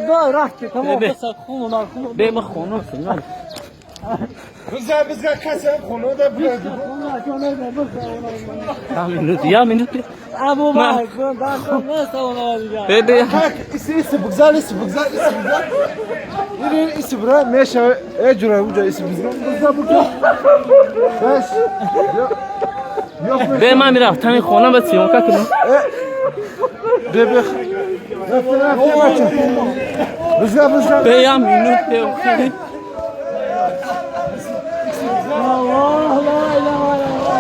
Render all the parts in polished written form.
da rahat ki tamam Be. mesela konu Be mi konuşsun lan? Bizga kasam xonu da biladi. Ya minut. Abu Bakr ben nasıl ona diyeceğim. Be be. Kak isi bugzal. Yine isi bura meşa ecra uca isi bizga bugzal. Bas. Yok. Be ma mira tane khona ba siyon ka kino. Bebe. Bizga. Be ya minut be. Allah la ilahe illallah.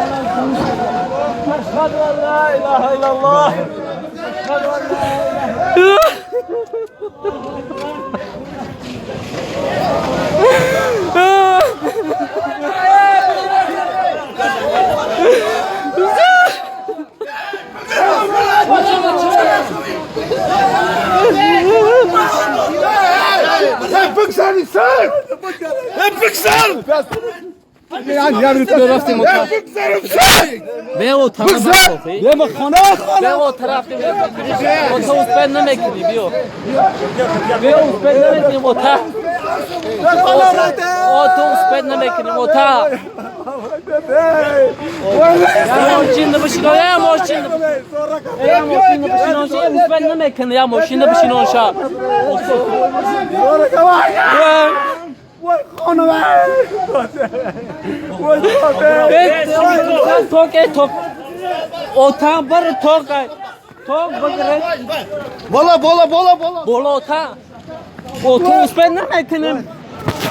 Eşhedü en la ilahe illallah. Eşhedü en la ilahe Be o taraf ba. Ya khona. Be o taraf de. O to us pe na mekni biyo. Be o us pe na mekni o ta. O to us pe na mekni o ta. Ya mochinde bishino ya mochinde. Ya mochinde bishino ya us pe na mekni ya mochinde bishino sha. Tok. O tam bar tok. Tok bagre. Bola. Bolo ta. O to us pe na mekni.